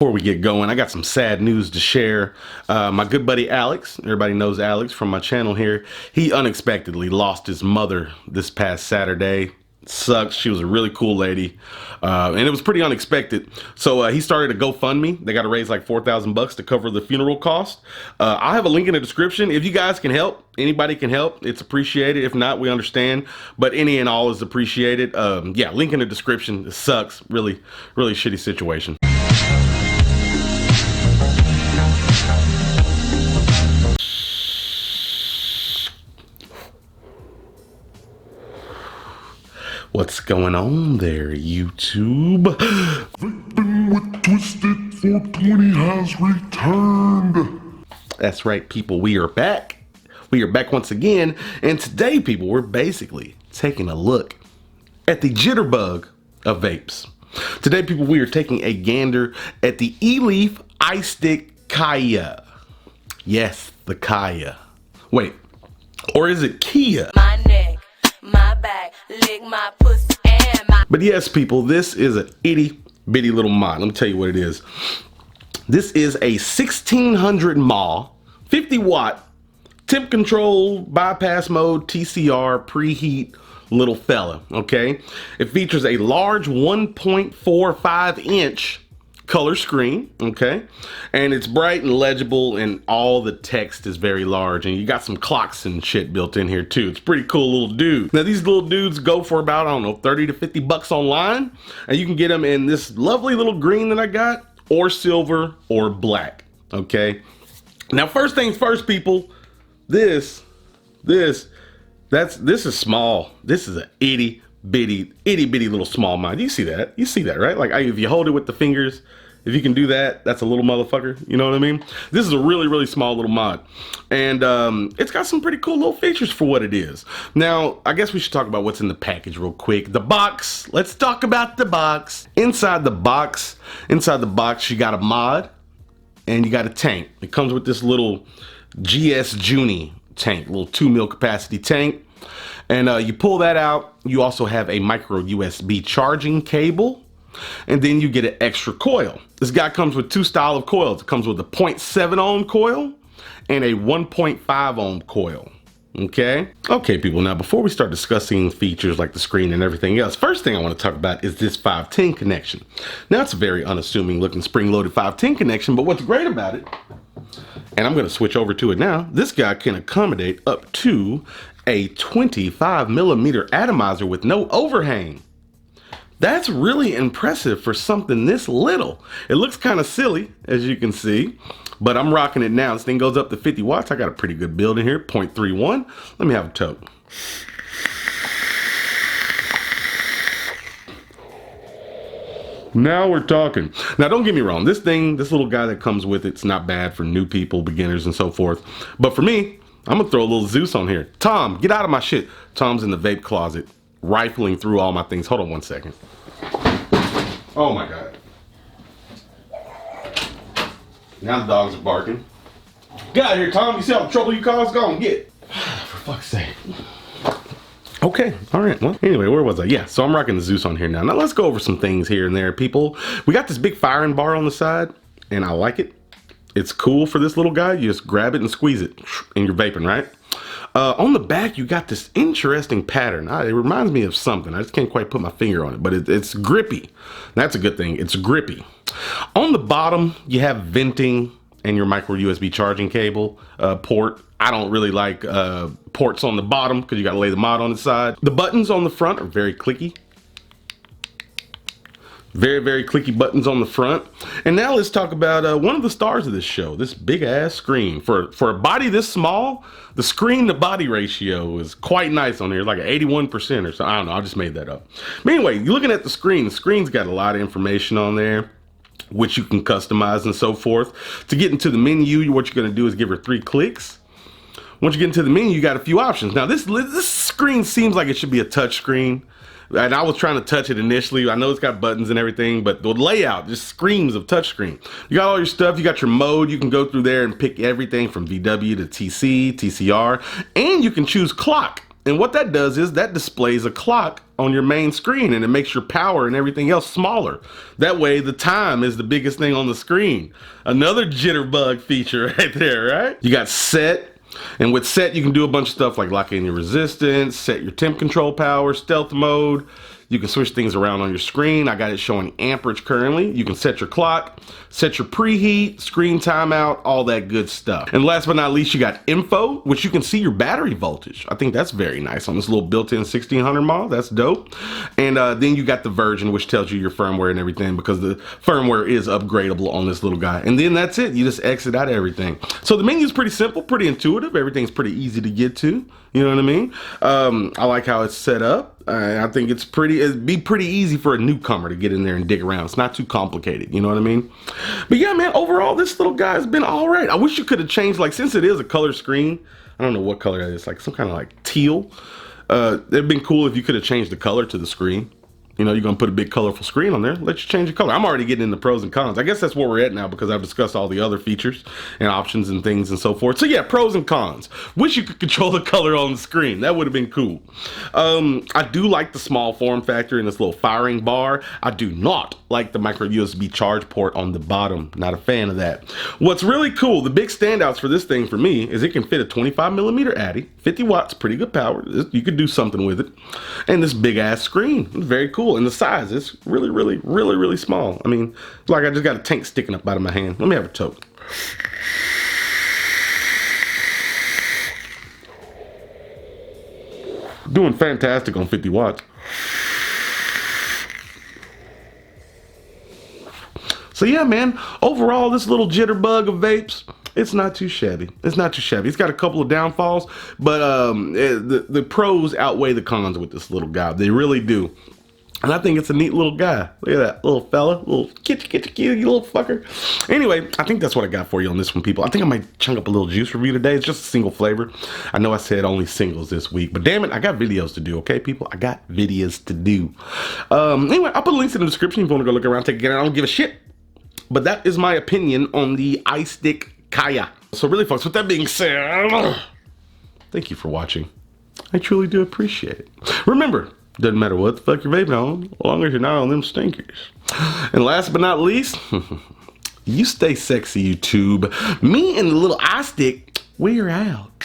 Before we get going, I got some sad news to share. My good buddy Alex, everybody knows Alex from my channel here, he unexpectedly lost his mother this past Saturday. Sucks. She was a really cool lady, and it was pretty unexpected. So he started a GoFundMe. They got to raise like 4,000 bucks to cover the funeral cost. I'll have a link in the description. If you guys can help, anybody can help, it's appreciated. If not, we understand, but any and all is appreciated. Yeah, link in the description. It sucks. Really shitty situation. What's going on there, YouTube? Vaping with Twisted420 has returned. That's right, people. We are back. We are back once again. And today, people, we're basically taking a look at the Jitterbug of Vapes. Today, people, we are taking a gander at the Eleaf iStick Kiya. Yes, the Kiya. Wait, or is it Kiya? My neck, my back, lick my pussy and my... But yes, people, this is an itty bitty little mod. Let me tell you what it is. This is a 1600 mAh, 50 watt, temp control, bypass mode, TCR, preheat little fella, okay? It features a large 1.45 inch color screen, okay? And it's bright and legible, and all the text is very large, and you got some clocks and shit built in here too. It's a pretty cool little dude. Now these little dudes go for about, I don't know, 30 to 50 bucks online, and you can get them in this lovely little green that I got, or silver, or black, okay? Now first things first, people, this is small. This is an itty bitty little small mod. You see that? You see that, right? Like if you hold it with the fingers, if you can do that, that's a little motherfucker. You know what I mean? This is a really small little mod, and it's got some pretty cool little features for what it is. Now, I guess we should talk about what's in the package real quick. The box. Let's talk about the box. Inside the box, you got a mod and you got a tank. It comes with this little GS Junie tank, little 2 mil capacity tank. And you pull that out. You also have a micro USB charging cable, and then you get an extra coil. This guy comes with 2 style of coils. It comes with a 0.7 ohm coil and a 1.5 ohm coil. Okay, people, now before we start discussing features like the screen and everything else, first thing I want to talk about is this 510 connection. Now it's a very unassuming looking spring-loaded 510 connection, but what's great about it, and I'm going to switch over to it now, this guy can accommodate up to a 25 millimeter atomizer with no overhang. That's really impressive for something this little. It looks kind of silly, as you can see, but I'm rocking it now. This thing goes up to 50 watts. I got a pretty good build in here, 0.31. Let me have a toke. Now we're talking. Now don't get me wrong, this little guy that comes with it's not bad for new people, beginners, and so forth. But for me, I'm gonna throw a little Zeus on here. Tom, get out of my shit. Tom's in the vape closet, rifling through all my things. Hold on one second. Oh my God. Now the dogs are barking. Get out of here, Tom. You see all the trouble you caused? Go on, get. For fuck's sake. Okay, all right, well, anyway, where was I? Yeah, so I'm rocking the Zeus on here now. Now let's go over some things here and there, people. We got this big firing bar on the side, and I like it. It's cool for this little guy. You just grab it and squeeze it, and you're vaping, right? On the back, you got this interesting pattern. It reminds me of something. I just can't quite put my finger on it, but it's grippy. That's a good thing. It's grippy. On the bottom, you have venting and your micro USB charging cable port. I don't really like ports on the bottom because you got to lay the mod on the side. The buttons on the front are very clicky. Very clicky buttons on the front. And now let's talk about one of the stars of this show, this big ass screen. For a body this small, the screen to body ratio is quite nice on here, like an 81% or so. I don't know, I just made that up. But anyway, you're looking at the screen's got a lot of information on there, which you can customize and so forth. To get into the menu, what you're gonna do is give her 3 clicks. Once you get into the menu, you got a few options. Now this screen seems like it should be a touch screen. And I was trying to touch it initially. I know it's got buttons and everything, but the layout just screams of touchscreen. You got all your stuff. You got your mode. You can go through there and pick everything from VW to TC, TCR, and you can choose clock. And what that does is that displays a clock on your main screen, and it makes your power and everything else smaller. That way the time is the biggest thing on the screen. Another jitterbug feature right there, right? You got set. And with set, you can do a bunch of stuff like lock in your resistance, set your temp control power, stealth mode. You can switch things around on your screen. I got it showing amperage currently. You can set your clock, set your preheat, screen timeout, all that good stuff. And last but not least, you got info, which you can see your battery voltage. I think that's very nice on this little built-in 1600 mAh. That's dope. And then you got the version, which tells you your firmware and everything, because the firmware is upgradable on this little guy. And then that's it. You just exit out everything. So the menu is pretty simple, pretty intuitive. Everything's pretty easy to get to. You know what I mean? I like how it's set up. I think it'd be pretty easy for a newcomer to get in there and dig around. It's not too complicated, you know what I mean? But yeah, man, overall, this little guy has been all right. I wish you could have changed, like, since it is a color screen, I don't know what color that is, like some kind of like teal. It'd been cool if you could have changed the color to the screen. You know, you're gonna put a big colorful screen on there, let you change the color. I'm already getting into pros and cons. I guess that's where we're at now because I've discussed all the other features and options and things and so forth. So yeah, pros and cons. Wish you could control the color on the screen. That would have been cool. I do like the small form factor and this little firing bar. I do not like the micro USB charge port on the bottom. Not a fan of that. What's really cool, the big standouts for this thing for me is it can fit a 25mm Addy, 50 watts, pretty good power. You could do something with it. And this big ass screen, it's very cool. And the size is really small. I mean, like I just got a tank sticking up out of my hand. Let me have a toke. Doing fantastic on 50 watts. So yeah, man, overall, this little jitterbug of vapes, it's not too shabby. It's not too shabby. It's got a couple of downfalls, but the pros outweigh the cons with this little guy. They really do. And I think it's a neat little guy. Look at that little fella, little kitty, you little fucker. Anyway, I think that's what I got for you on this one, people. I think I might chunk up a little juice review today. It's just a single flavor. I know I said only singles this week, but damn it, I got videos to do, okay, people? I got videos to do. Anyway, I'll put links in the description if you want to go look around, take a gander. I don't give a shit. But that is my opinion on the iStick Kiya. So really, folks, with that being said, thank you for watching. I truly do appreciate it. Remember, doesn't matter what the fuck you're vaping on, as long as you're not on them stinkers. And last but not least, you stay sexy, YouTube. Me and the little iStick, we're out.